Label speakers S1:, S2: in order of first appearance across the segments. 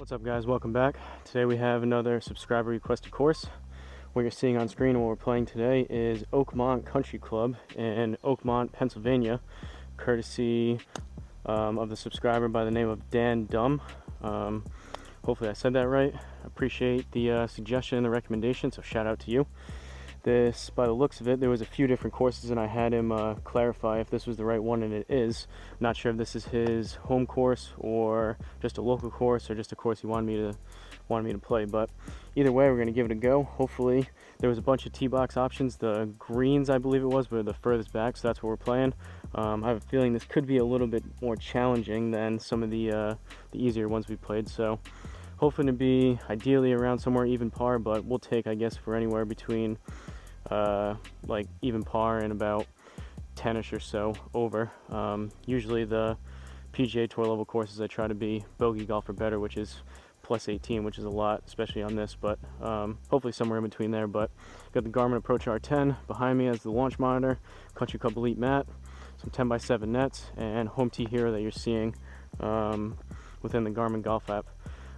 S1: What's up guys, welcome back. Today we have another subscriber requested course. What you're seeing on screen and what we're playing today is Oakmont Country Club in Oakmont, Pennsylvania, courtesy of the subscriber by the name of Dan Dumb. Hopefully I said that right. Appreciate the suggestion and the recommendation, so shout out to you. This, by the looks of it, there was a few different courses and I had him clarify if this was the right one, and it is. I'm not sure if this is his home course or just a local course or just a course he wanted me to play, but either way we're going to give it a go. Hopefully, there was a bunch of tee box options. The greens, I believe it was, were the furthest back, so that's what we're playing. I have a feeling this could be a little bit more challenging than some of the easier ones we played, so hoping to be ideally around somewhere even par, but we'll take, I guess, for anywhere between like even par and about 10ish or so over. Usually the PGA Tour level courses I try to be bogey golf or better, which is plus 18, which is a lot, especially on this, but hopefully somewhere in between there. But got the Garmin Approach R10 behind me as the launch monitor, Country Club Elite mat, some 10x7 nets, and Home Tee Hero that you're seeing within the Garmin Golf app.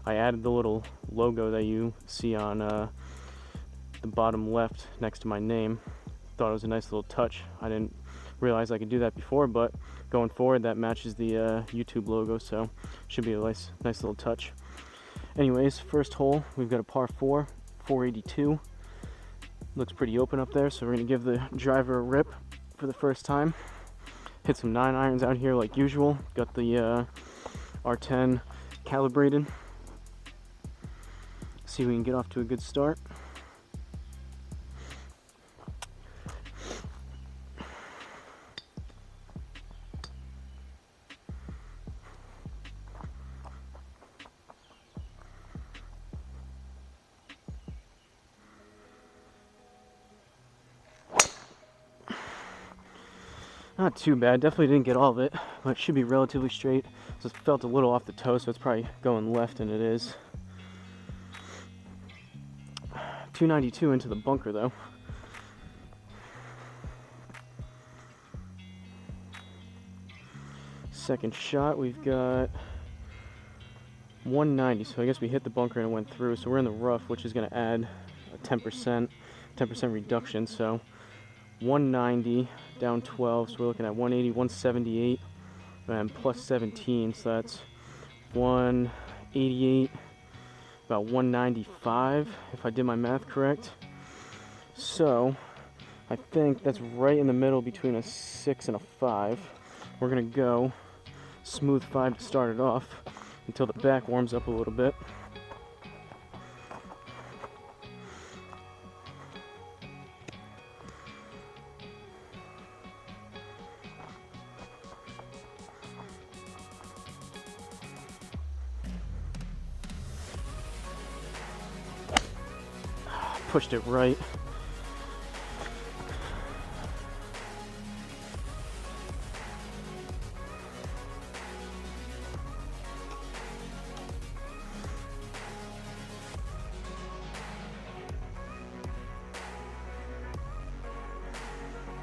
S1: I added the little logo that you see on the bottom left next to my name. Thought it was a nice little touch. I didn't realize I could do that before, but going forward that matches the YouTube logo, so should be a nice little touch. Anyways, first hole, we've got a par 4, 482. Looks pretty open up there, so we're going to give the driver a rip for the first time. Hit some 9-irons out here like usual. Got the R10 calibrated. See if we can get off to a good start. Not too bad, definitely didn't get all of it, but it should be relatively straight. Just felt a little off the toe, so it's probably going left, and it is. 292 into the bunker though. Second shot, we've got 190, so I guess we hit the bunker and it went through, so we're in the rough, which is going to add a 10% reduction, so 190 down 12, so we're looking at 180, 178, and plus 17, so that's 188, about 195 if I did my math correct. So I think that's right in the middle between a 6 and a 5. We're gonna go smooth 5 to start it off until the back warms up a little bit. Pushed it right.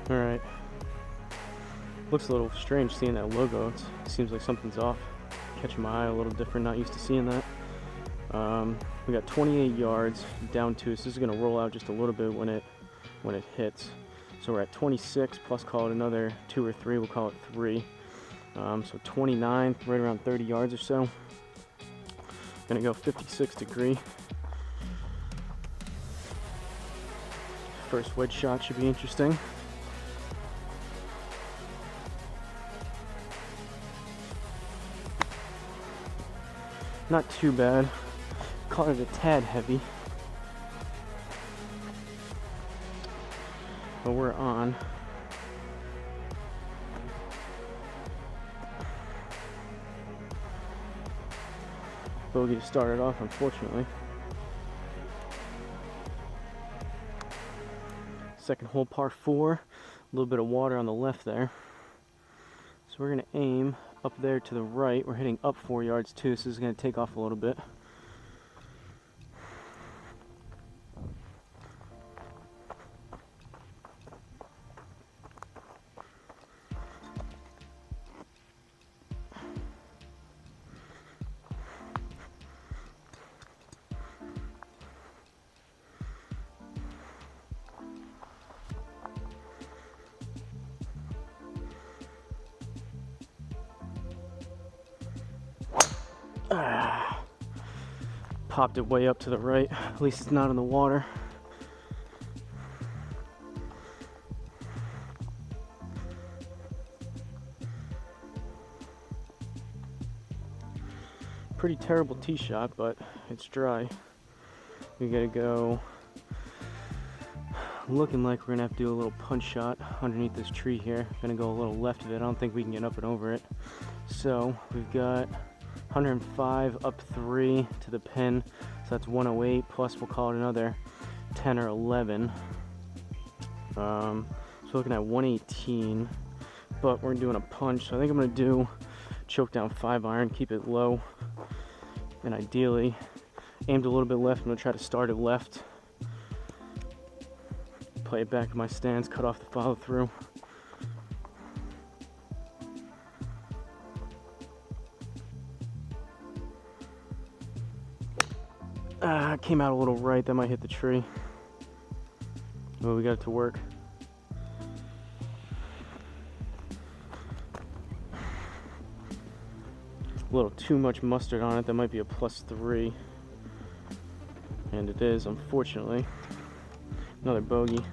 S1: All right. Looks a little strange seeing that logo. It seems like something's off. Catching my eye a little different. Not used to seeing that. We got 28 yards down 2, so this is going to roll out just a little bit when it hits. So we're at 26 plus, call it another 2 or 3, we'll call it 3. So 29, right around 30 yards or so. Going to go 56 degree. First wedge shot should be interesting. Not too bad. Caught it a tad heavy, but we're on. Bogey to start it off, unfortunately. Second hole, par 4, a little bit of water on the left there. So we're gonna aim up there to the right. We're hitting up 4 yards too, so this is gonna take off a little bit. Popped it way up to the right. At least it's not in the water. Pretty terrible tee shot, but it's dry. We gotta go. Looking like we're gonna have to do a little punch shot underneath this tree here. Gonna go a little left of it. I don't think we can get up and over it. So we've got 105 up 3 to the pin. So that's 108 plus we'll call it another 10 or 11. So looking at 118, but we're doing a punch. So I think I'm gonna do choke down 5-iron, keep it low, and ideally aimed a little bit left. I'm gonna try to start it left, play it back in my stance, cut off the follow through. Came out a little right, that might hit the tree. Well, we got it to work. A little too much mustard on it, that might be a +3. And it is, unfortunately. Another bogey.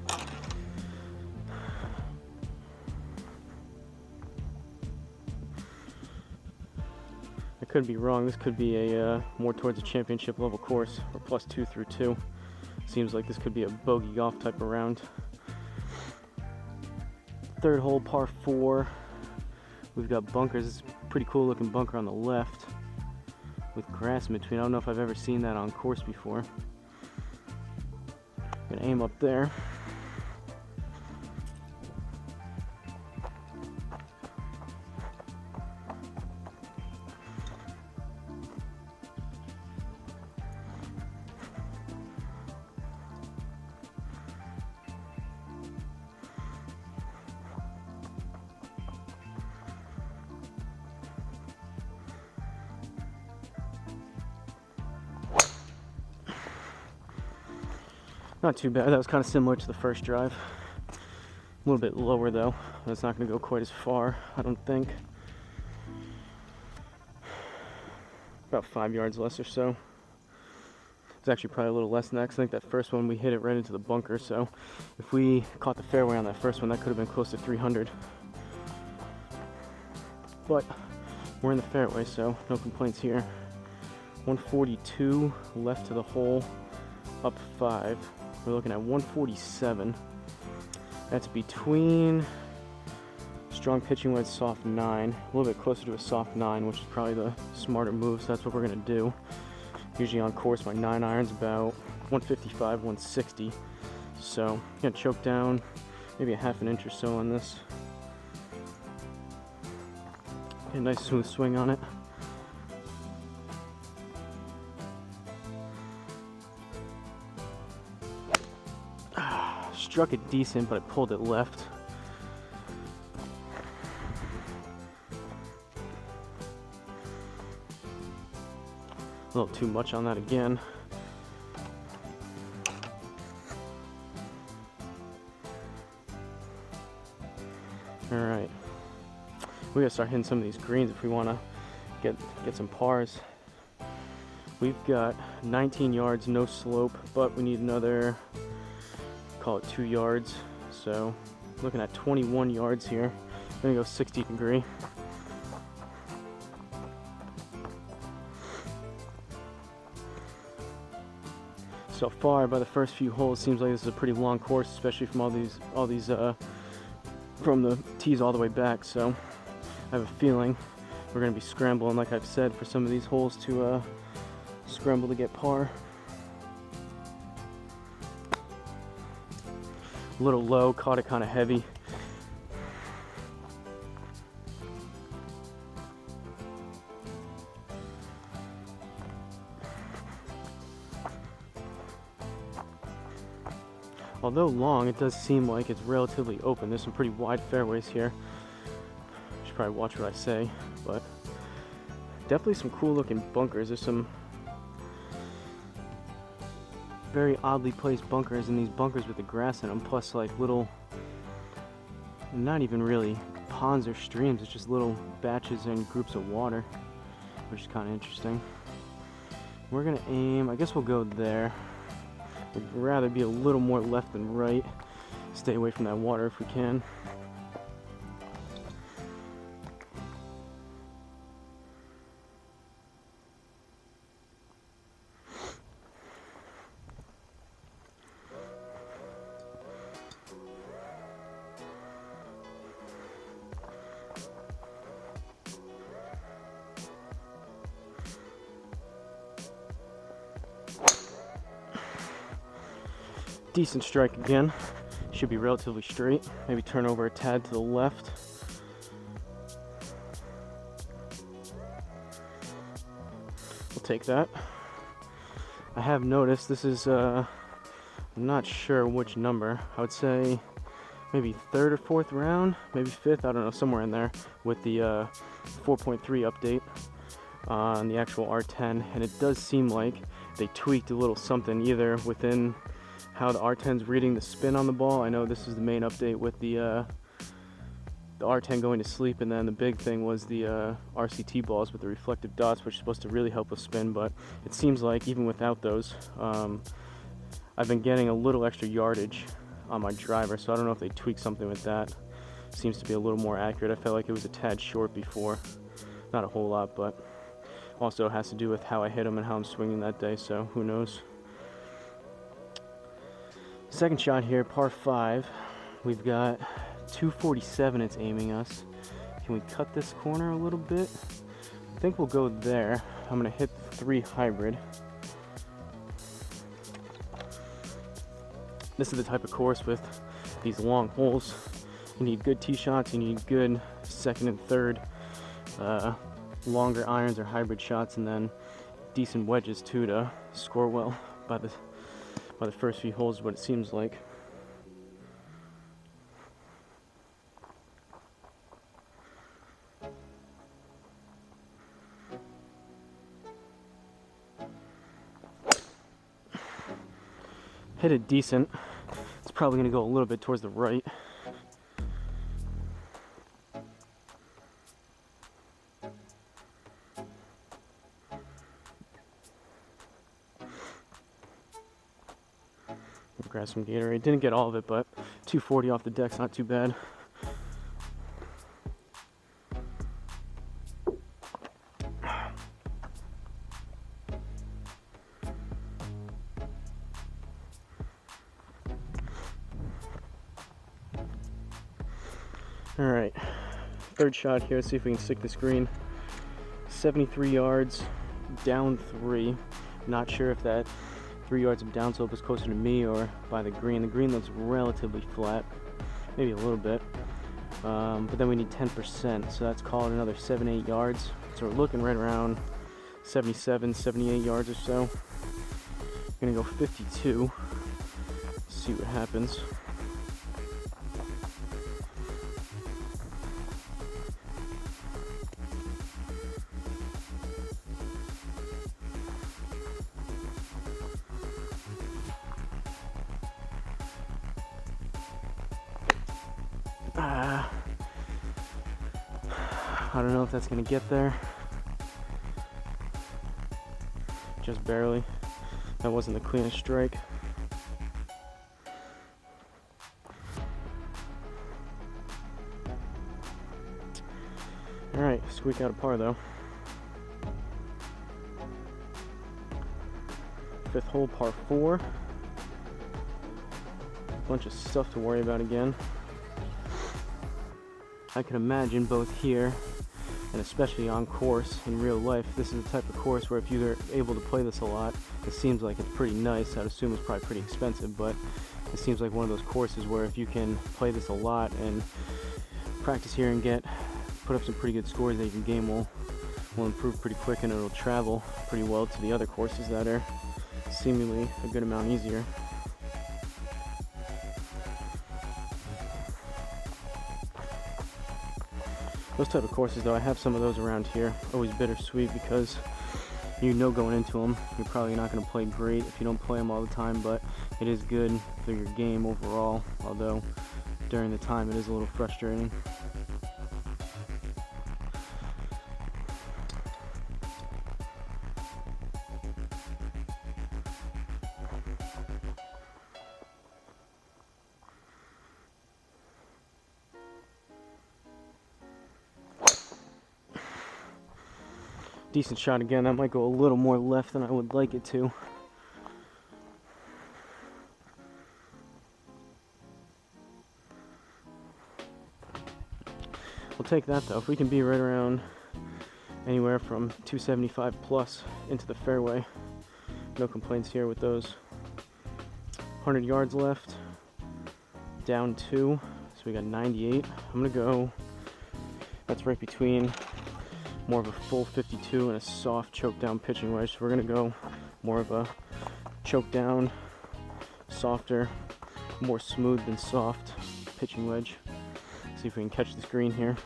S1: I could be wrong, this could be a more towards a championship level course, or +2 through 2. Seems like this could be a bogey golf type of round. Third hole, par 4. We've got bunkers. It's a pretty cool looking bunker on the left with grass in between. I don't know if I've ever seen that on course before. Gonna aim up there. Not too bad. That was kind of similar to the first drive. A little bit lower though. That's not going to go quite as far, I don't think. About 5 yards less or so. It's actually probably a little less than that, 'cause I think that first one we hit it right into the bunker. So if we caught the fairway on that first one, that could have been close to 300. But we're in the fairway, so no complaints here. 142 left to the hole, up 5. We're looking at 147. That's between strong pitching wedge, soft 9. A little bit closer to a soft 9, which is probably the smarter move, so that's what we're gonna do. Usually on course, my 9-iron's about 155, 160. So I'm gonna choke down maybe a ½ an inch or so on this. Get a nice smooth swing on it. Struck it decent, but I pulled it left. A little too much on that again. Alright. We gotta start hitting some of these greens if we wanna get some pars. We've got 19 yards, no slope, but we need another, call it 2 yards. So looking at 21 yards here. I'm gonna go 60 degree. So far, by the first few holes, it seems like this is a pretty long course, especially from all these from the tees all the way back. So I have a feeling we're gonna be scrambling, like I've said, for some of these holes to scramble to get par. A little low, caught it kind of heavy. Although long, it does seem like it's relatively open. There's some pretty wide fairways here. I should probably watch what I say, but definitely some cool looking bunkers. There's some very oddly placed bunkers, and these bunkers with the grass in them, plus like little, not even really ponds or streams, it's just little batches and groups of water. which is kind of interesting. We're gonna aim, I guess we'll go there. We'd rather be a little more left than right. Stay away from that water if we can. Decent strike again. Should be relatively straight. Maybe turn over a tad to the left. We'll take that. I have noticed this is, I'm not sure which number. I would say maybe third or fourth round, maybe fifth, I don't know, somewhere in there, with the 4.3 update on the actual R10. And it does seem like they tweaked a little something either within how the R10's reading the spin on the ball. I know this is the main update with the R10 going to sleep, and then the big thing was the RCT balls with the reflective dots, which is supposed to really help with spin, but it seems like even without those, I've been getting a little extra yardage on my driver, so I don't know if they tweaked something with that. Seems to be a little more accurate. I felt like it was a tad short before. Not a whole lot, but also has to do with how I hit them and how I'm swinging that day, so who knows. Second shot here, par 5. We've got 247 it's aiming us. Can we cut this corner a little bit? I think we'll go there. I'm gonna hit the 3 hybrid. This is the type of course with these long holes. You need good tee shots, you need good second and third longer irons or hybrid shots, and then decent wedges too to score well by the first few holes is what it seems like. Hit it decent. It's probably going to go a little bit towards the right. Grab some Gatorade. Didn't get all of it, but 240 off the deck's not too bad. All right, third shot here. Let's see if we can stick this green. 73 yards, down 3. Not sure if that 3 yards of downslope is closer to me or by the green. The green looks relatively flat, maybe a little bit, but then we need 10%, so that's called another 7-8 yards. So we're looking right around 77, 78 yards or so. I'm gonna go 52. See what happens. I don't know if that's gonna get there. Just barely. That wasn't the cleanest strike. All right, squeak out a par though. 5th hole, par 4. Bunch of stuff to worry about again. I can imagine both here and especially on course in real life, this is the type of course where if you're able to play this a lot, it seems like it's pretty nice. I'd assume it's probably pretty expensive, but it seems like one of those courses where if you can play this a lot and practice here and put up some pretty good scores, that your game will improve pretty quick, and it'll travel pretty well to the other courses that are seemingly a good amount easier. Those type of courses though, I have some of those around here. Always bittersweet because you know going into them, you're probably not going to play great if you don't play them all the time, but it is good for your game overall, although during the time it is a little frustrating. Decent shot again. That might go a little more left than I would like it to. We'll take that though. If we can be right around anywhere from 275 plus into the fairway, no complaints here with those. 100 yards left, down 2, so we got 98. I'm gonna go, that's right between more of a full 52 and a soft choke down pitching wedge. So we're gonna go more of a choke down, softer, more smooth than soft pitching wedge. See if we can catch this green here.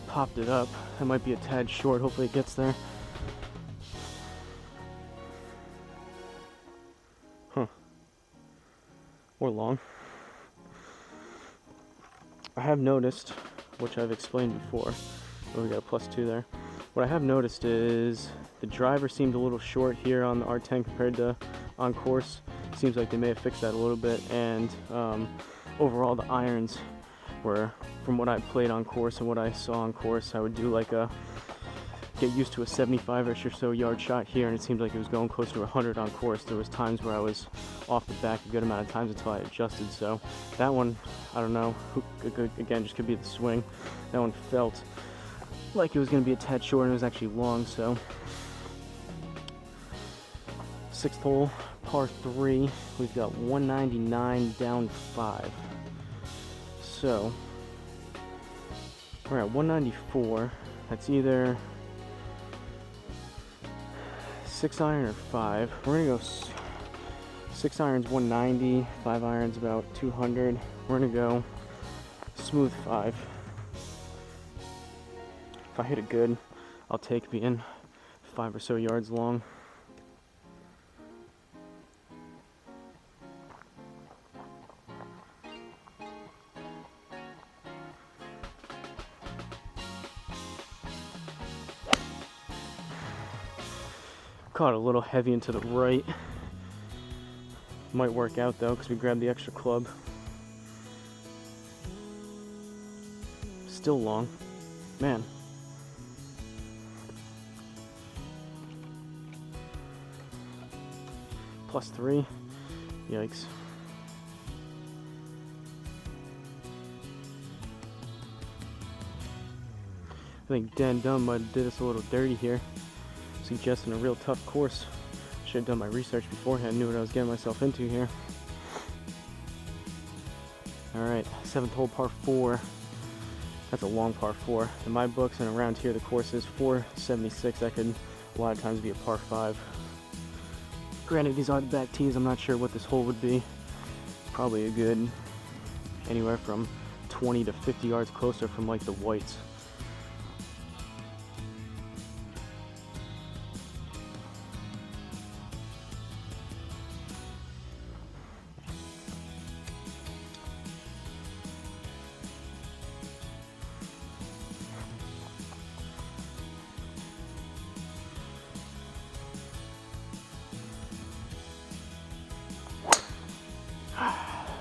S1: Popped it up. That might be a tad short. Hopefully it gets there. Huh. Or long. I have noticed, which I've explained before, oh, we got a +2 there. What I have noticed is the driver seemed a little short here on the R10 compared to on course. Seems like they may have fixed that a little bit, and overall the irons were, from what I played on course and what I saw on course, I would do like a, get used to a 75-ish or so yard shot here, and it seemed like it was going close to 100 on course. There was times where I was off the back a good amount of times until I adjusted. So that one, I don't know, again, just could be the swing. That one felt like it was going to be a tad short, and it was actually long. So 6th hole, par 3, we've got 199 down 5. So we're at 194. That's either 6 iron or 5. We're gonna go 6 irons 190, 5 irons about 200. We're gonna go smooth 5. If I hit it good, I'll take being 5 or so yards long. Caught a little heavy into the right. Might work out though, because we grabbed the extra club. Still long. Man. +3. Yikes. I think Dan Dunn might have did us a little dirty here, suggesting a real tough course. Should have done my research beforehand, knew what I was getting myself into here. Alright, 7th hole, par 4. That's a long par 4. In my books and around here, the course is 476. That could a lot of times be a par 5. Granted, these are the back tees. I'm not sure what this hole would be. Probably a good anywhere from 20 to 50 yards closer from like the whites.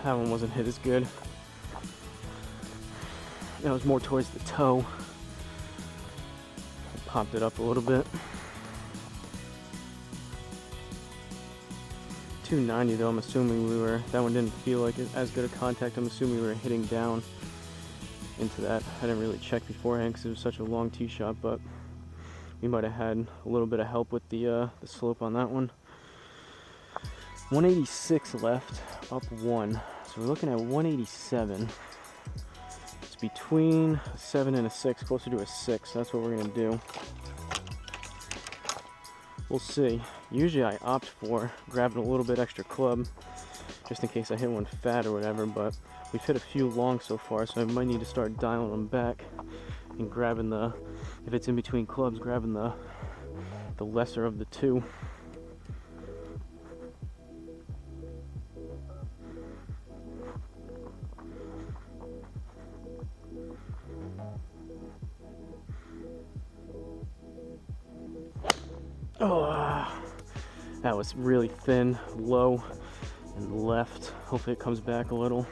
S1: That one wasn't hit as good. That was more towards the toe. Popped it up a little bit. 290 though, I'm assuming we were, that one didn't feel like as good a contact. I'm assuming we were hitting down into that. I didn't really check beforehand because it was such a long tee shot, but we might have had a little bit of help with the slope on that one. 186 left, up 1. So we're looking at 187. It's between a 7 and a 6, closer to a 6. That's what we're going to do. We'll see. Usually I opt for grabbing a little bit extra club, just in case I hit one fat or whatever, but we've hit a few long so far, so I might need to start dialing them back and grabbing the, if it's in between clubs, grabbing the lesser of the two. Oh, that was really thin, low, and left. Hopefully it comes back a little.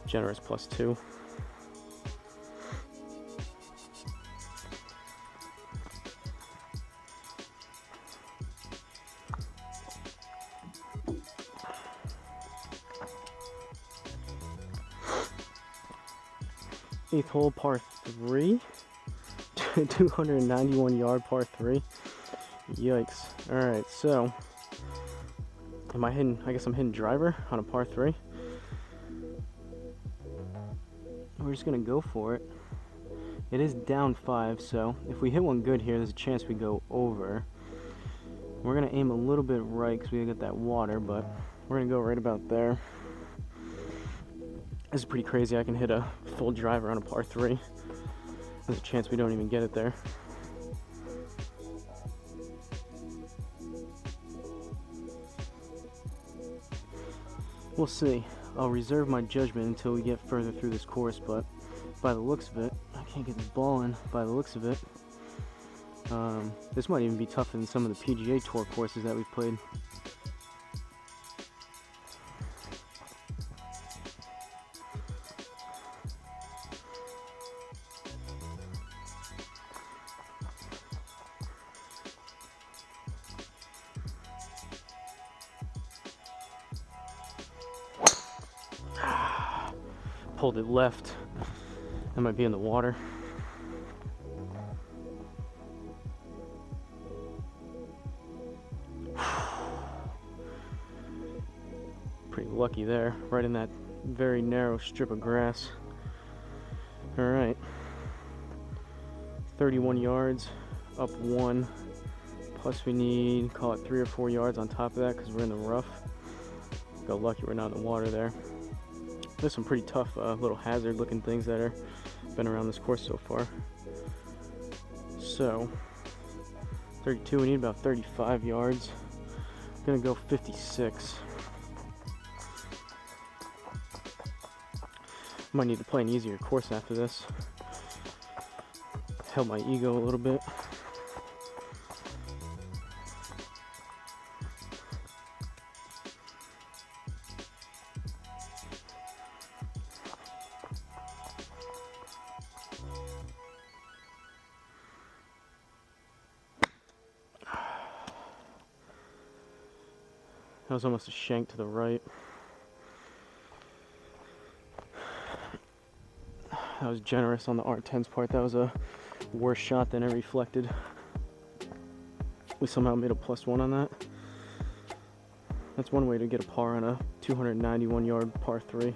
S1: Generous +2. Eighth hole, par 3. 291 yard par 3. Yikes. Alright, so am I hitting, I guess I'm hitting driver on a par 3. We're just gonna go for it. It is down 5, so if we hit one good here, there's a chance we go over. We're gonna aim a little bit right because we got that water, but we're gonna go right about there. This is pretty crazy. I can hit a full driver on a par 3. There's a chance we don't even get it there. We'll see. I'll reserve my judgment until we get further through this course, but by the looks of it, I can't get the ball in by the looks of it. This might even be tougher than some of the PGA Tour courses that we've played. Pulled it left. That might be in the water. Pretty lucky there, right in that very narrow strip of grass. All right, 31 yards, up 1. Plus we need, call it 3 or 4 yards on top of that because we're in the rough. Got lucky we're not in the water there. There's some pretty tough little hazard looking things that are been around this course so far. So 32, we need about 35 yards. I'm gonna go 56. Might need to play an easier course after this. Held my ego a little bit. That was almost a shank to the right. That was generous on the R10's part. That was a worse shot than it reflected. We somehow made a +1 on that. That's one way to get a par on a 291 yard par 3.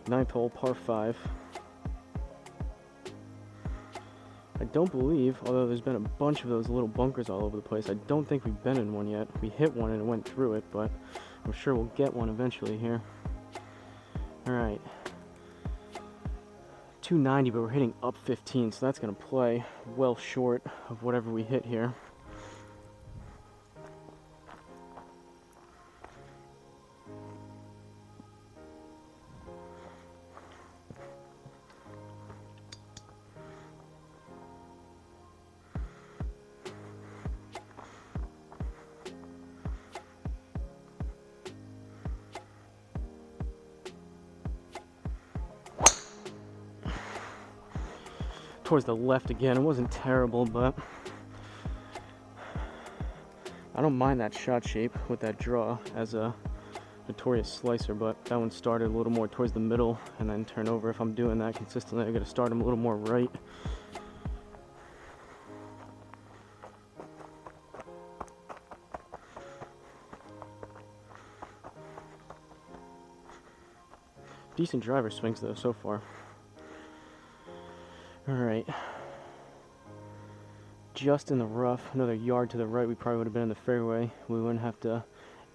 S1: Ninth hole, par 5. I don't believe, although there's been a bunch of those little bunkers all over the place, I don't think we've been in one yet. We hit one and it went through it, but I'm sure we'll get one eventually here. Alright. 290, but we're hitting up 15, so that's going to play well short of whatever we hit here. Towards the left again. It wasn't terrible, but I don't mind that shot shape with that draw as a notorious slicer, but that one started a little more towards the middle and then turn over. If I'm doing that consistently, I gotta start them a little more right. Decent driver swings though so far. Alright, just in the rough, another yard to the right, we probably would have been in the fairway. We wouldn't have to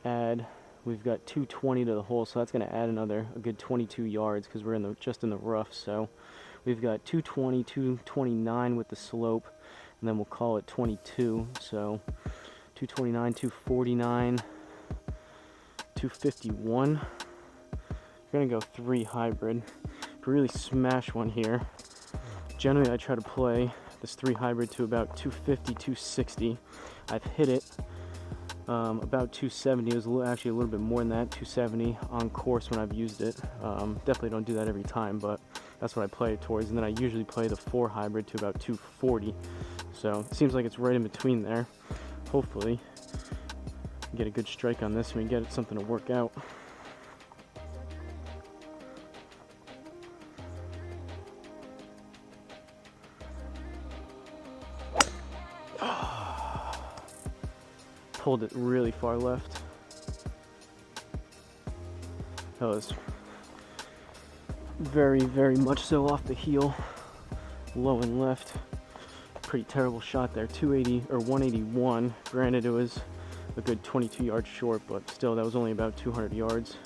S1: add, we've got 220 to the hole, so that's going to add a good 22 yards because we're just in the rough. So we've got 220, 229 with the slope, and then we'll call it 22. So 229, 249, 251. We're gonna go 3 hybrid. To really smash one here, generally I try to play this 3 hybrid to about 250, 260. I've hit it about 270. It was actually a little bit more than that, 270 on course when I've used it. Definitely don't do that every time, but that's what I play it towards. And then I usually play the 4 hybrid to about 240. So it seems like it's right in between there. Hopefully get a good strike on this and we get something to work out. Pulled it really far left. That was very, very much so off the heel, low and left. Pretty terrible shot there. 280 or 181. Granted, it was a good 22 yards short, but still, that was only about 200 yards.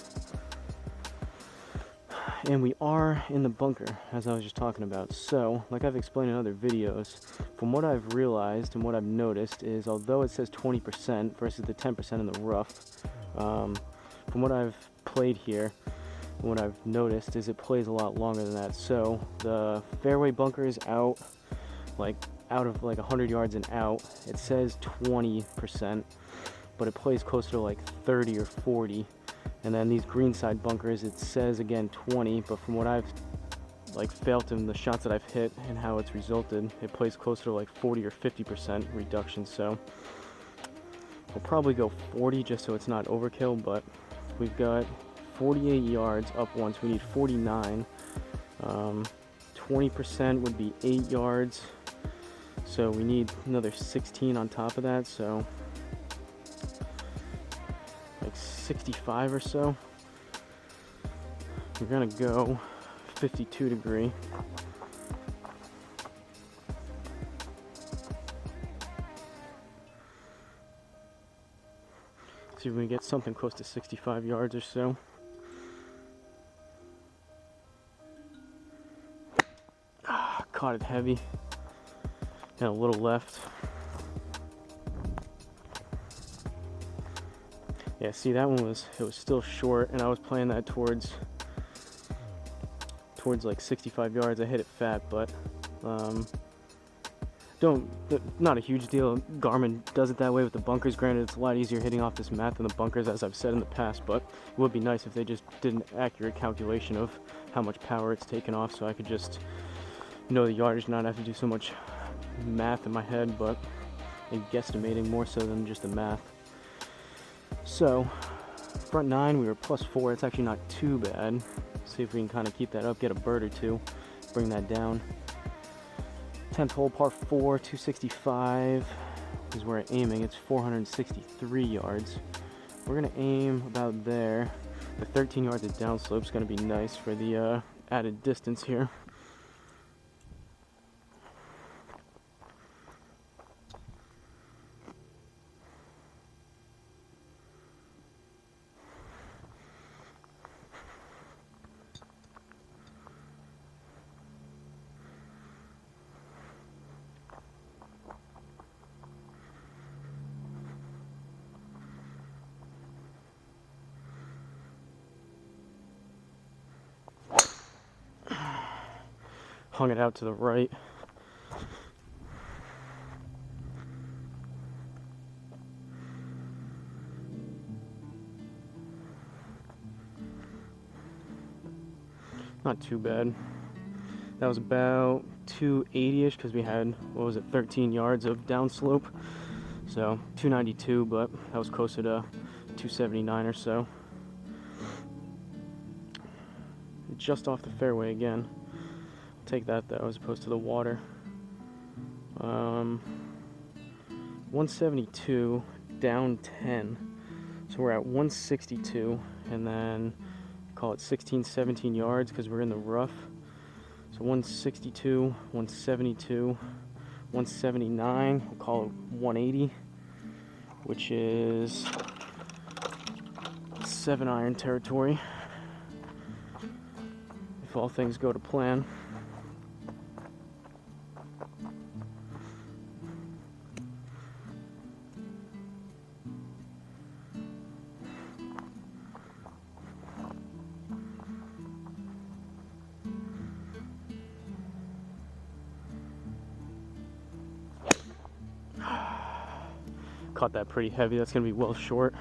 S1: And we are in the bunker, as I was just talking about. So, like I've explained in other videos, from what I've realized and what I've noticed is, although it says 20% versus the 10% in the rough, from what I've played here, and what I've noticed is it plays a lot longer than that. So, the fairway bunker is out of like 100 yards and out. It says 20%, but it plays closer to like 30 or 40. And then these greenside bunkers, it says again 20, but from what I've felt in the shots that I've hit and how it's resulted, it plays closer to like 40 or 50% reduction. So we'll probably go 40 just so it's not overkill, but we've got 48 yards up once. We need 49. 20% would be 8 yards. So we need another 16 on top of that. So like 65 or so. We're gonna go 52 degree. See if we can get something close to 65 yards or so. Caught it heavy and a little left. Yeah, see, that one was still short, and I was playing that towards like 65 yards. I hit it fat, but not a huge deal. Garmin does it that way with the bunkers. Granted, it's a lot easier hitting off this mat than the bunkers, as I've said in the past, but it would be nice if they just did an accurate calculation of how much power it's taken off, so I could just know the yardage, not have to do so much math in my head, but and guesstimating more so than just the math. So front 9, we were +4. It's actually not too bad. See if we can kind of keep that up, get a bird or two, bring that down. 10th hole, par 4, 265 is where I'm aiming. It's 463 yards. We're gonna aim about there. The 13 yards of downslope is gonna be nice for the added distance here. Hung it out to the right. Not too bad. That was about 280-ish because we had, 13 yards of downslope. So 292, but that was closer to 279 or so. Just off the fairway again. Take that though, as opposed to the water. 172 down 10, so we're at 162, and then call it 16-17 yards because we're in the rough. So 162, 172, 179, we'll call it 180, which is 7-iron territory if all things go to plan. caught that pretty heavy. That's gonna be well short.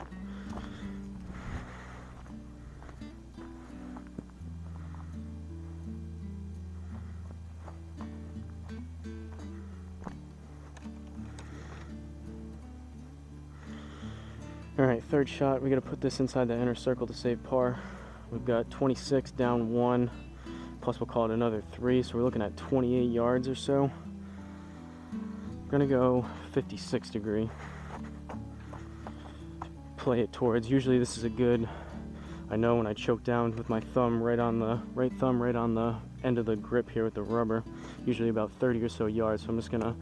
S1: Alright, third shot. We gotta put this inside the inner circle to save par. We've got 26 down 1, plus we'll call it another 3, so we're looking at 28 yards or so. I'm gonna go 56 degree. Play it towards. Usually this is a good, I know when I choke down with my thumb right on the end of the grip here with the rubber, usually about 30 or so yards. So I'm just gonna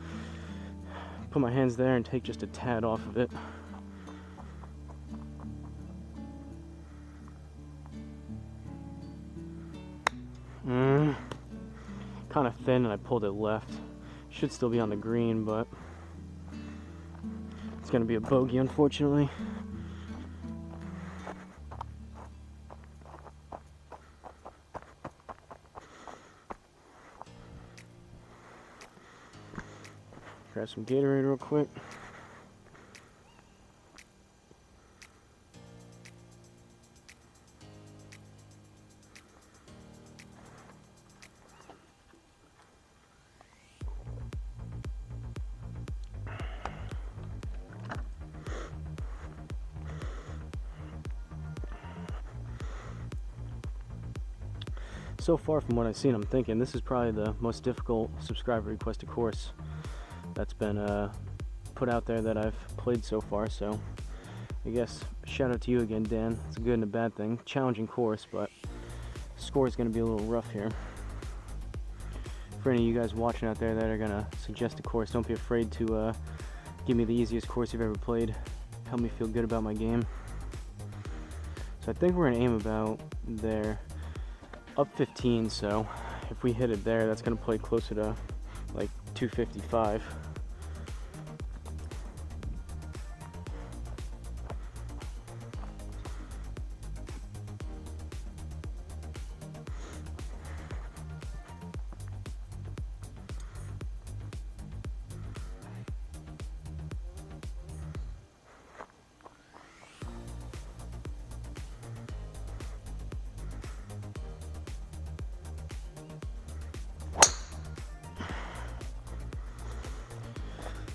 S1: put my hands there and take just a tad off of it. Kind of thin, and I pulled it left. Should still be on the green, but it's gonna be a bogey, unfortunately. Grab some Gatorade real quick. So far from what I've seen, I'm thinking this is probably the most difficult subscriber requested course that's been put out there that I've played so far. So I guess shout out to you again, Dan. It's a good and a bad thing. Challenging course, but the score is going to be a little rough here. For any of you guys watching out there that are going to suggest a course, don't be afraid to give me the easiest course you've ever played. Help me feel good about my game. So I think we're going to aim about there. Up 15, so if we hit it there, that's going to play closer to like 255.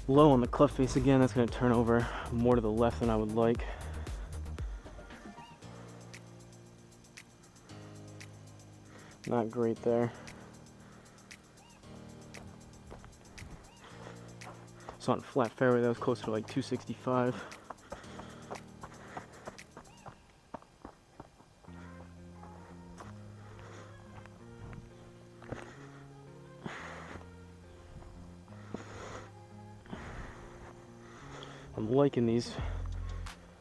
S1: Low on the club face again. That's going to turn over more to the left than I would like. Not great there. So on flat fairway, that was closer to like 265. I'm liking these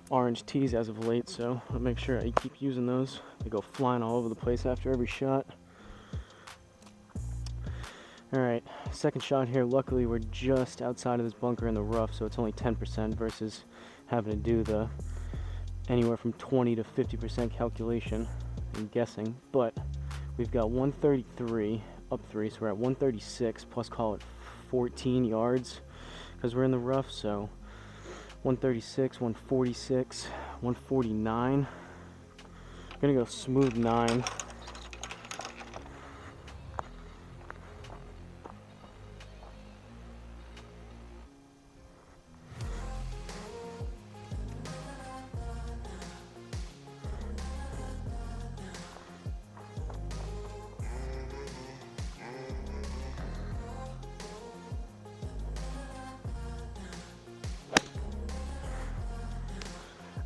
S1: orange tees as of late, so I'll make sure I keep using those. They go flying all over the place after every shot. Alright, second shot here. Luckily we're just outside of this bunker in the rough, so it's only 10% versus having to do the anywhere from 20 to 50% calculation and guessing. But we've got 133 up 3, so we're at 136 plus call it 14 yards because we're in the rough. So 136, 146, 149. I'm gonna go smooth 9.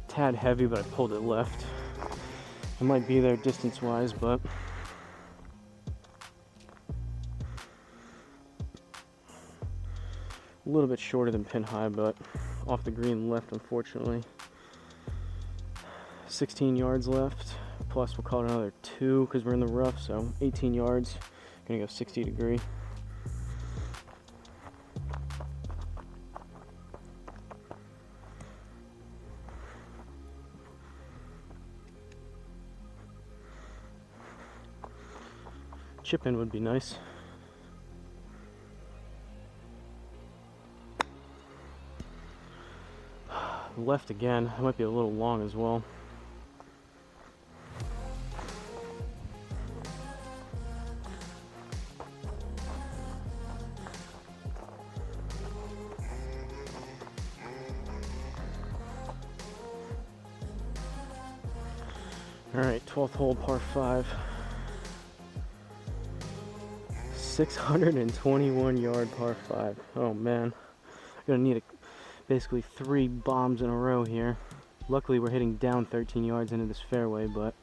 S1: Tad heavy, but I pulled it left. It might be there distance wise, but a little bit shorter than pin high, but off the green left, unfortunately. 16 yards left, plus we'll call it another 2 because we're in the rough, so 18 yards. Gonna go 60 degree. Chip in would be nice. left again. It might be a little long as well. All right, 12th hole, par 5. 621 yard par 5. Oh man, I'm gonna need basically 3 bombs in a row here. Luckily we're hitting down 13 yards into this fairway, but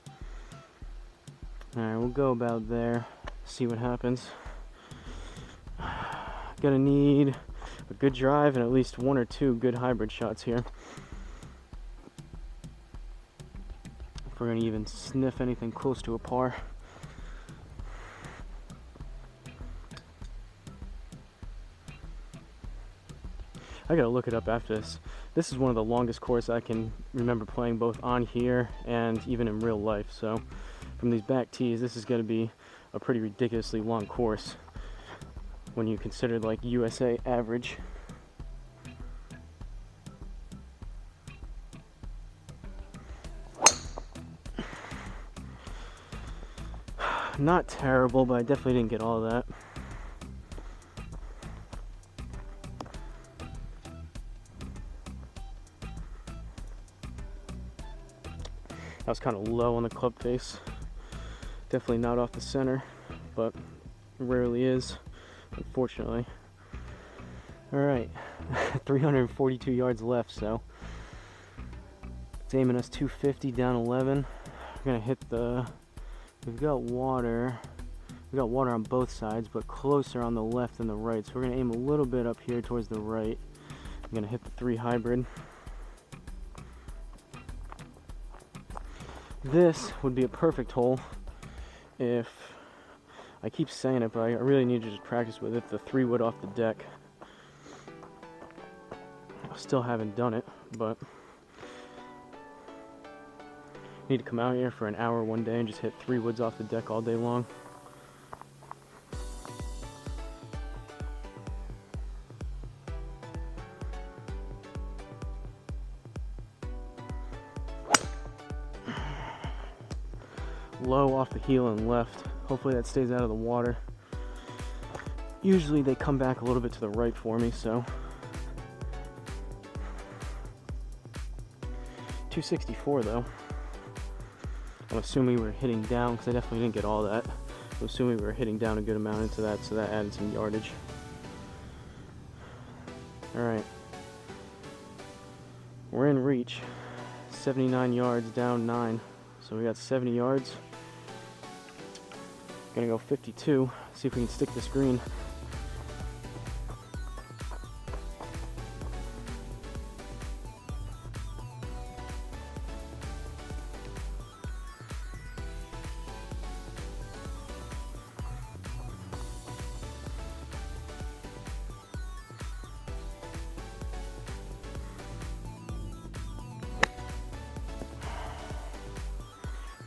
S1: all right, we'll go about there, see what happens. Gonna need a good drive and at least 1 or 2 good hybrid shots here if we're gonna even sniff anything close to a par. I gotta look it up after this. This is one of the longest courses I can remember playing, both on here and even in real life. So from these back tees, this is gonna be a pretty ridiculously long course when you consider like USA average. Not terrible, but I definitely didn't get all of that. That was kind of low on the club face. Definitely not off the center, but it rarely is, unfortunately. All right, 342 yards left, so it's aiming us 250 down 11. We're gonna hit the, we've got water on both sides, but closer on the left than the right. So we're gonna aim a little bit up here towards the right. I'm gonna hit the 3 hybrid. This would be a perfect hole if, I keep saying it, but I really need to just practice with it, the 3 wood off the deck. I still haven't done it, but I need to come out here for an hour one day and just hit 3 woods off the deck all day long. Low off the heel and left. Hopefully that stays out of the water. Usually they come back a little bit to the right for me, so 264 though. I'm assuming we were hitting down, because I definitely didn't get all that. I'm assuming we were hitting down a good amount into that, so that added some yardage. Alright, we're in reach. 79 yards down 9, so we got 70 yards. Gonna go 52, see if we can stick this green.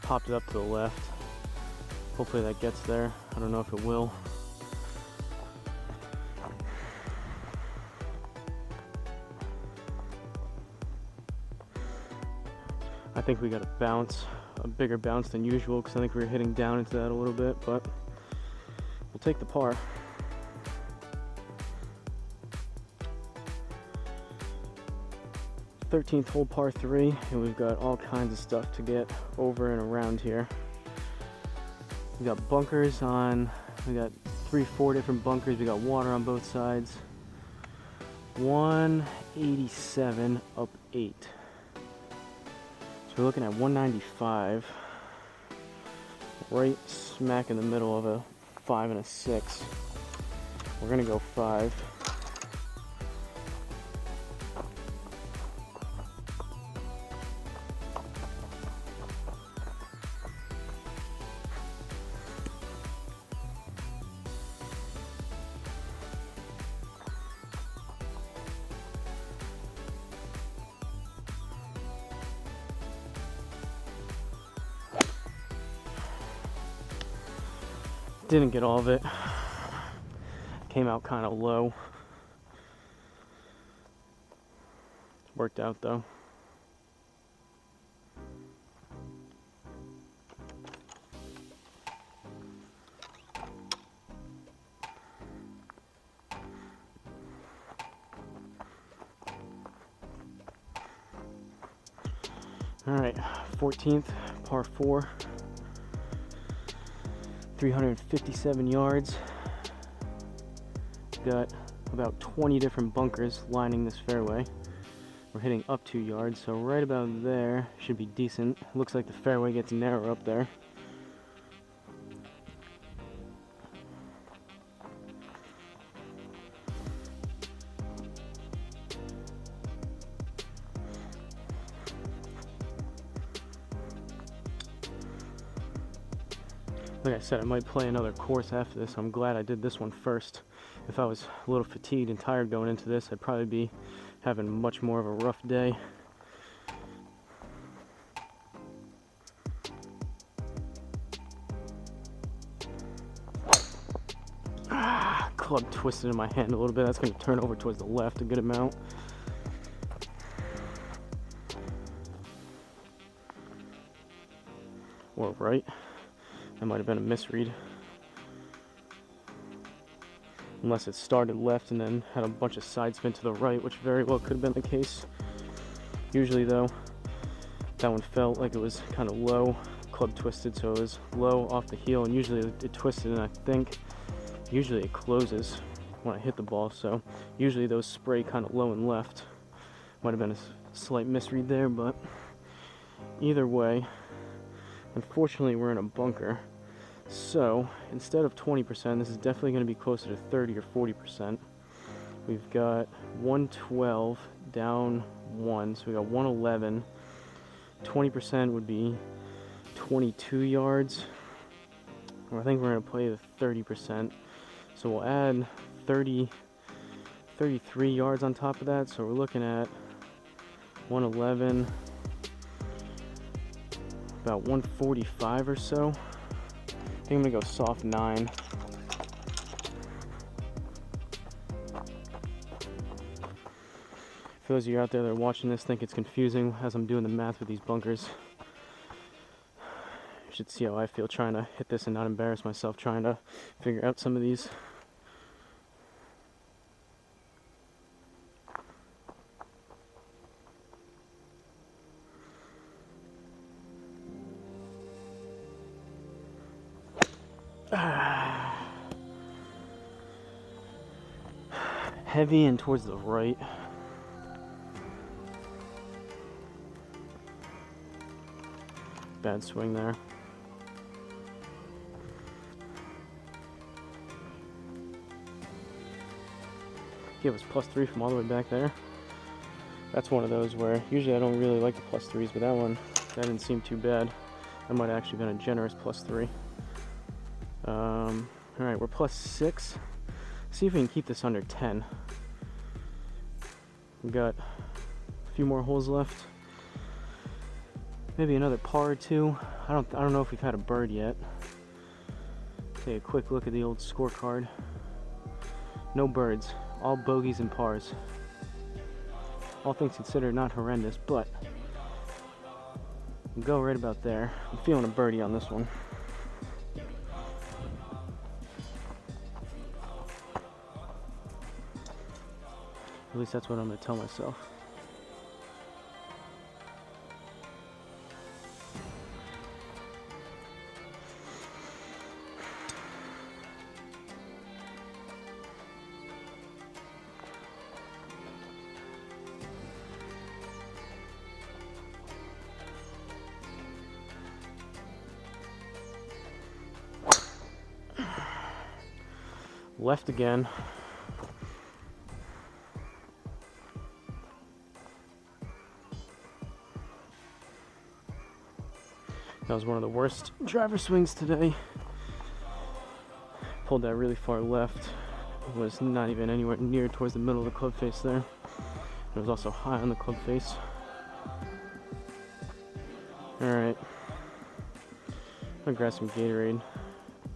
S1: Popped it up to the left. Hopefully that gets there. I don't know if it will. I think we got a bounce, a bigger bounce than usual, because I think we were hitting down into that a little bit, but we'll take the par. Thirteenth hole, par 3, and we've got all kinds of stuff to get over and around here. We got bunkers on, we got 3-4 different bunkers, we got water on both sides. 187 up 8. So we're looking at 195. Right smack in the middle of a 5 and a 6. We're gonna go 5. Didn't get all of it. Came out kind of low. Worked out though. Alright, 14th, par 4, 357 yards. Got about 20 different bunkers lining this fairway. We're hitting up 2 yards, so right about there should be decent. Looks like the fairway gets narrower up there. Like I said, I might play another course after this. I'm glad I did this one first. If I was a little fatigued and tired going into this, I'd probably be having much more of a rough day. Club twisted in my hand a little bit. That's going to turn over towards the left a good amount. Or right. That might have been a misread. Unless it started left and then had a bunch of side spin to the right, which very well could have been the case. Usually though, that one felt like it was kind of low. Club twisted, so it was low off the heel, and usually it twisted, and I think usually it closes when I hit the ball, so usually those spray kind of low and left. Might have been a slight misread there, but either way, unfortunately we're in a bunker. So instead of 20%, this is definitely going to be closer to 30 or 40%. We've got 112 down 1, so we got 111. 20% would be 22 yards. I think we're going to play the 30%. So we'll add 33 yards on top of that. So we're looking at 111, about 145 or so. I think I'm gonna go soft 9. For those of you out there that are watching this, think it's confusing as I'm doing the math with these bunkers. You should see how I feel trying to hit this and not embarrass myself trying to figure out some of these. Heavy and towards the right. Bad swing there. Give us +3 from all the way back there. That's one of those where usually I don't really like the +3s, but that didn't seem too bad. That might have actually been a generous +3. Alright, we're +6. See if we can keep this under 10. We've got a few more holes left. Maybe another par or two. I don't know if we've had a bird yet. Take a quick look at the old scorecard. No birds, all bogeys and pars. All things considered, not horrendous, but we'll go right about there. I'm feeling a birdie on this one. At least that's what I'm going to tell myself. Left again. That was one of the worst driver swings today. Pulled that really far left. It was not even anywhere near towards the middle of the club face there. It was also high on the club face. Alright. I'm gonna grab some Gatorade.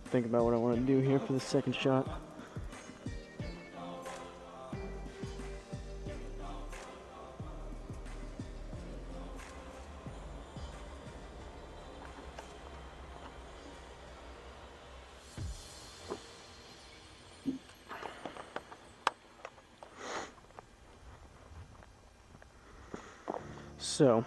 S1: Think about what I want to do here for the second shot. So,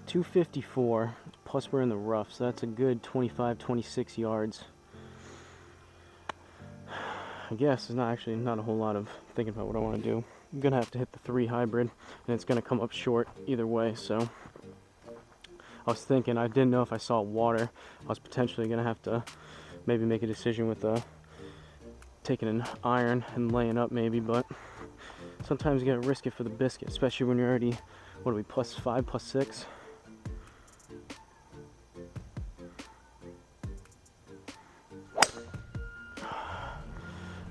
S1: 254, plus we're in the rough, so that's a good 25, 26 yards. I guess there's not a whole lot of thinking about what I want to do. I'm gonna have to hit the 3 hybrid, and it's gonna come up short either way. So I was thinking, I didn't know if I saw water, I was potentially gonna have to maybe make a decision with taking an iron and laying up maybe, but sometimes you gotta risk it for the biscuit, especially when you're already, what are we, +5, +6?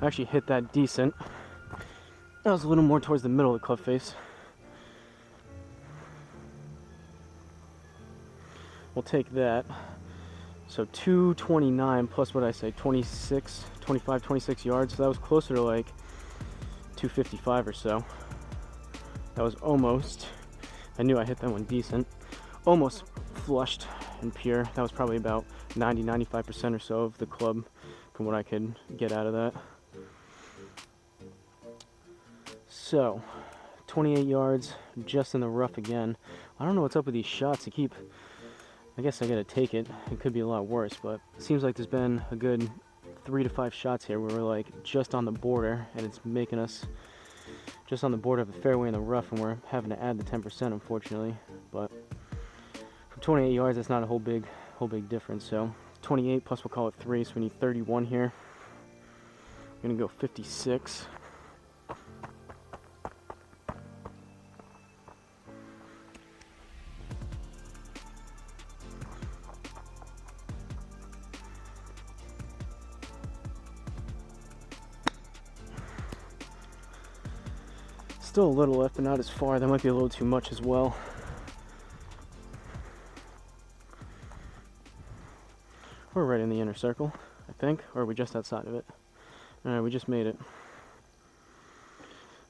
S1: I actually hit that decent. That was a little more towards the middle of the club face. We'll take that. So 229 plus what I say, 26, 25, 26 yards. So that was closer to like 255 or so. That was almost, I knew I hit that one decent. Almost flushed and pure. That was probably about 90, 95% or so of the club from what I could get out of that. So, 28 yards, just in the rough again. I don't know what's up with these shots. I guess I gotta take it. It could be a lot worse, but it seems like there's been a good 3 to 5 shots here where we're like just on the border, and it's making us just on the border of the fairway in the rough, and we're having to add the 10%, unfortunately. But from 28 yards, that's not a whole big difference. So 28 plus, we'll call it 3, so we need 31 here. I'm gonna go 56. Still a little left, but not as far. That might be a little too much as well. We're right in the inner circle, I think, or are we just outside of it? Alright, we just made it.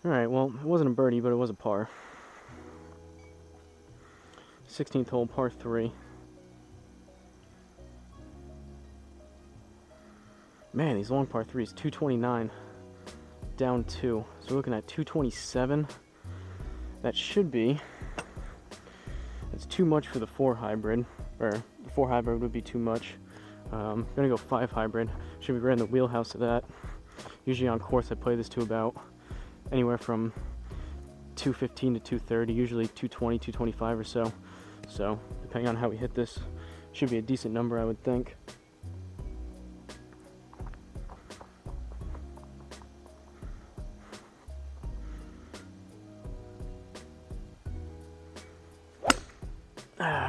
S1: Alright, well, it wasn't a birdie, but it was a par. 16th hole, par 3. Man, these long par 3s, 229. Down 2, so we're looking at 227. That should be, it's too much for the 4 hybrid, or the 4 hybrid would be too much. I'm gonna go 5 hybrid, should be right in the wheelhouse of that. Usually on course I play this to about anywhere from 215 to 230, usually 220, 225 or so. So depending on how we hit this, should be a decent number, I would think.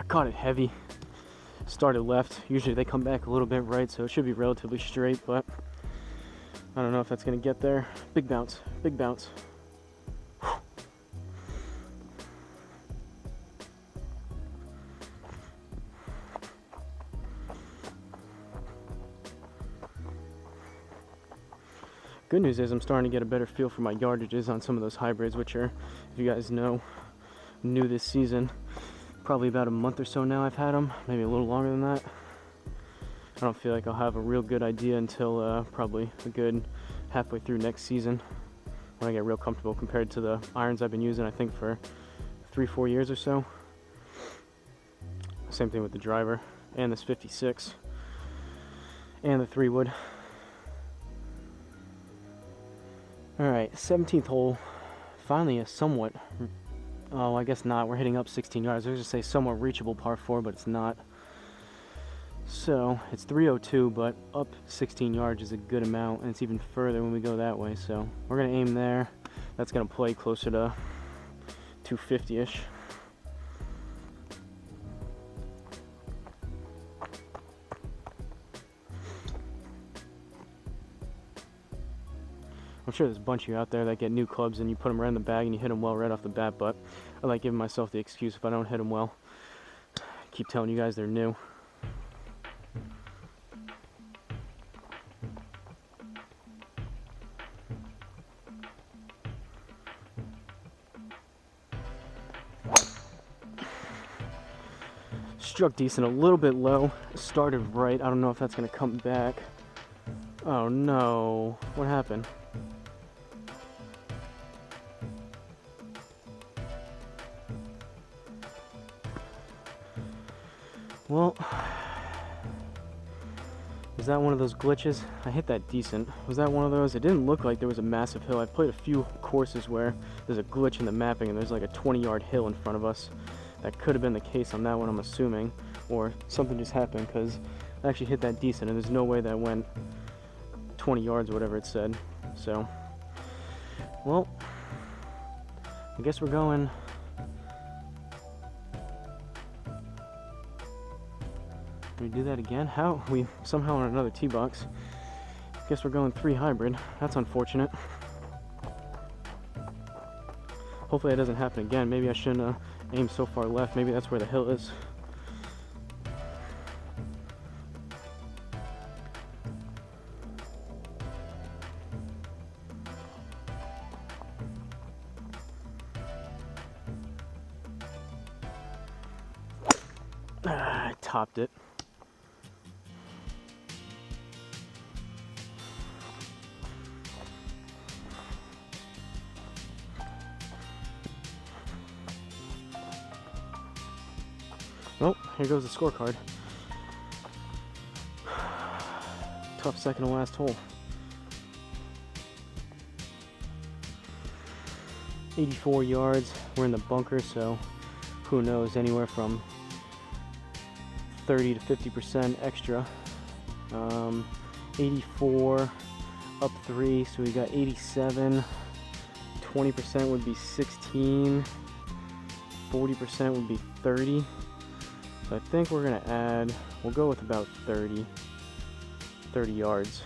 S1: Caught it heavy, started left. Usually they come back a little bit right, so it should be relatively straight, but I don't know if that's gonna get there. Big bounce, big bounce. Good news is I'm starting to get a better feel for my yardages on some of those hybrids, which are, if you guys know, new this season. Probably about a month or so now I've had them, maybe a little longer than that. I don't feel like I'll have a real good idea until probably a good halfway through next season when I get real comfortable compared to the irons I've been using, I think, for 3-4 years or so. Same thing with the driver and this 56 and the 3-wood. Alright, 17th hole, finally a somewhat, oh, I guess not. We're hitting up 16 yards. I was going to say somewhat reachable par 4, but it's not. So it's 302, but up 16 yards is a good amount, and it's even further when we go that way. So we're going to aim there. That's going to play closer to 250-ish. I'm sure there's a bunch of you out there that get new clubs and you put them right in the bag and you hit them well right off the bat, but I like giving myself the excuse if I don't hit them well. Keep telling you guys they're new. Struck decent, a little bit low, started right. I don't know if that's going to come back. Oh no, what happened? Well, was that one of those glitches? I hit that decent. Was that one of those? It didn't look like there was a massive hill. I've played a few courses where there's a glitch in the mapping and there's like a 20-yard hill in front of us. That could have been the case on that one, I'm assuming. Or something just happened, because I actually hit that decent and there's no way that went 20 yards or whatever it said. So, well, I guess we're going... We do that again? How? We somehow on another tee box. Guess we're going 3 hybrid. That's unfortunate. Hopefully that doesn't happen again. Maybe I shouldn't aim so far left. Maybe that's where the hill is. I topped it. Oh, here goes the scorecard. Tough second to last hole. 84 yards. We're in the bunker, so who knows, anywhere from 30 to 50% extra. 84 up 3, so we got 87. 20% would be 16. 40% would be 30. So I think we're gonna add, we'll go with about 30 yards.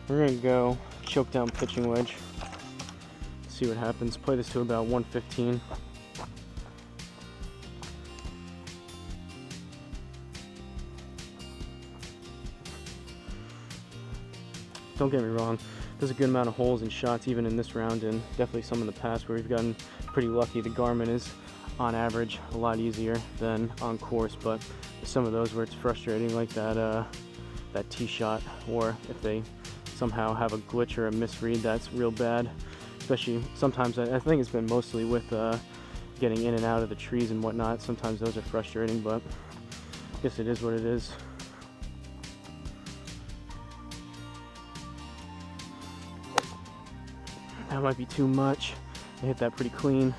S1: We're gonna go choke down pitching wedge. See what happens. Play this to about 115. Don't get me wrong, there's a good amount of holes and shots even in this round, and definitely some in the past where we've gotten pretty lucky. The Garmin is, on average, a lot easier than on course, but some of those where it's frustrating, like that tee shot, or if they somehow have a glitch or a misread, that's real bad. Especially sometimes, I think it's been mostly with getting in and out of the trees and whatnot. Sometimes those are frustrating, but I guess it is what it is. That might be too much. I hit that pretty clean.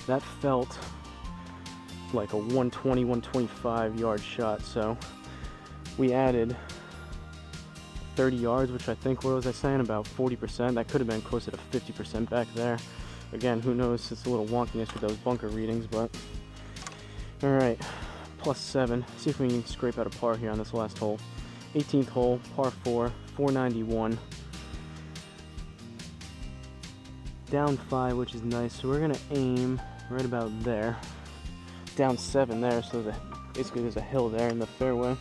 S1: That felt like a 120, 125 yard shot, so we added 30 yards, which I think, what was I saying, about 40%. That could have been closer to 50% back there. Again, who knows, it's a little wonkiness with those bunker readings, but all right. +7. See if we can scrape out a par here on this last hole. 18th hole, par 4, 491. Down 5, which is nice. So we're gonna aim right about there. Down 7 there, so basically there's a hill there in the fairway.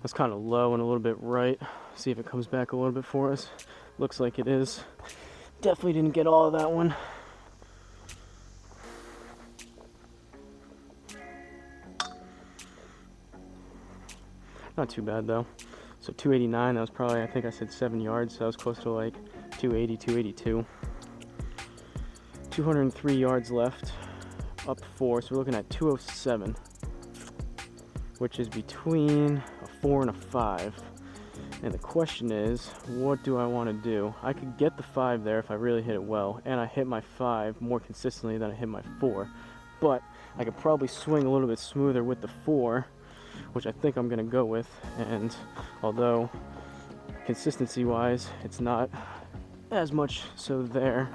S1: That's kind of low and a little bit right. See if it comes back a little bit for us. Looks like it is. Definitely didn't get all of that one. Not too bad though. So 289, that was probably, I think I said 7 yards, so that was close to like 280, 282. 203 yards left, up 4, so we're looking at 207, which is between a 4 and a 5. And the question is, what do I want to do? I could get the 5 there if I really hit it well, and I hit my 5 more consistently than I hit my 4. But I could probably swing a little bit smoother with the 4, which I think I'm going to go with. And although consistency-wise, it's not as much so there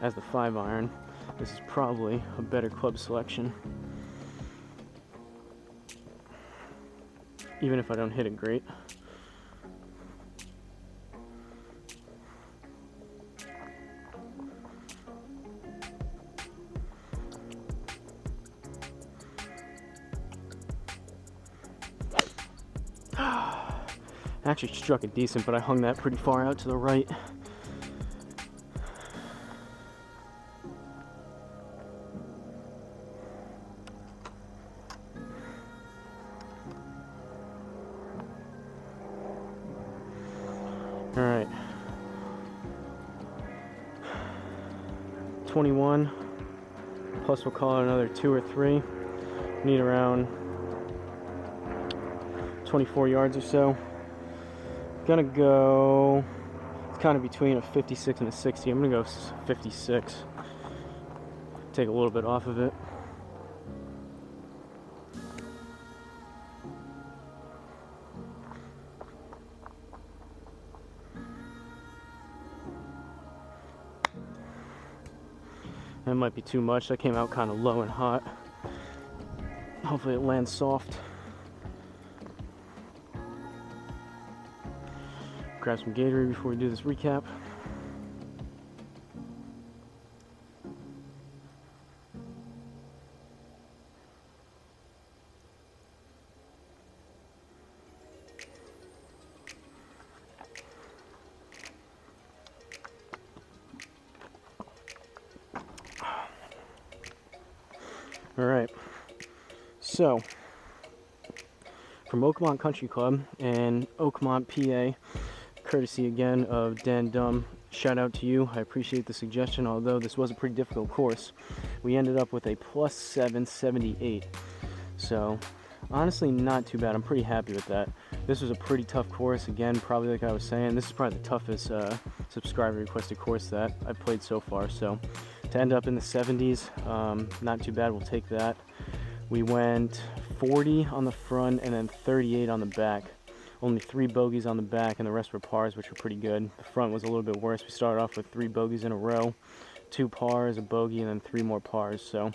S1: as the 5-iron, this is probably a better club selection. Even if I don't hit it great. Actually struck it decent, but I hung that pretty far out to the right. All right, 21, plus we'll call it another 2 or 3. Need around 24 yards or so. Gonna go, it's kind of between a 56 and a 60. I'm gonna go 56. Take a little bit off of it. That might be too much. That came out kind of low and hot. Hopefully it lands soft. Grab some Gatorade before we do this recap. All right, so from Oakmont Country Club in Oakmont, PA, courtesy again of Dan Dumb, shout out to you. I appreciate the suggestion, although this was a pretty difficult course. We ended up with a plus 778, so honestly not too bad. I'm pretty happy with that. This was a pretty tough course. Again, probably like I was saying, this is probably the toughest subscriber requested course that I've played so far, so to end up in the 70s, not too bad. We'll take that. We went 40 on the front and then 38 on the back. Only 3 bogeys on the back and the rest were pars, which were pretty good. The front was a little bit worse. We started off with 3 bogeys in a row, 2 pars, a bogey, and then 3 more pars. So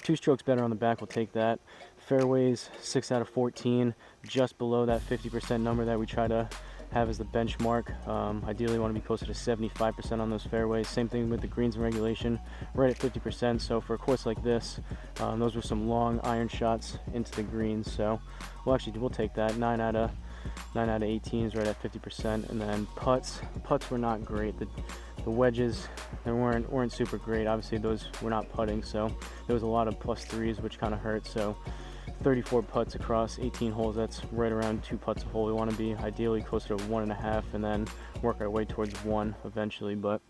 S1: 2 strokes better on the back. We'll take that. Fairways 6 out of 14, just below that 50% number that we try to have as the benchmark. Ideally want to be closer to 75% on those fairways. Same thing with the greens in regulation, right at 50%. So for a course like this, those were some long iron shots into the greens. So we'll take that. 9 out of 18 is right at 50%. And then putts were not great. The wedges, they weren't super great. Obviously those were not putting, so there was a lot of plus 3s, which kind of hurt. So 34 putts across 18 holes, that's right around 2 putts a hole. We want to be ideally closer to 1.5 and then work our way towards 1 eventually. But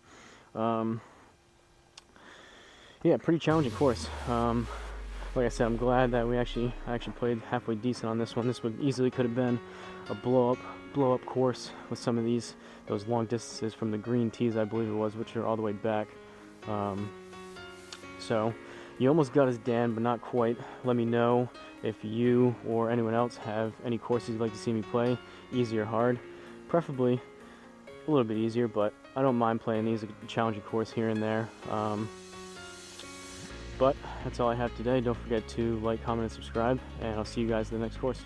S1: yeah, pretty challenging course. Like I said, I'm glad that I actually played halfway decent on this one. This would easily could have been a blow up course with some of those long distances from the green tees, I believe it was, which are all the way back. So you almost got us, Dan, but not quite. Let me know if you or anyone else have any courses you'd like to see me play, easy or hard. Preferably a little bit easier, but I don't mind playing these, a challenging course here and there. But that's all I have today. Don't forget to like, comment, and subscribe, and I'll see you guys in the next course.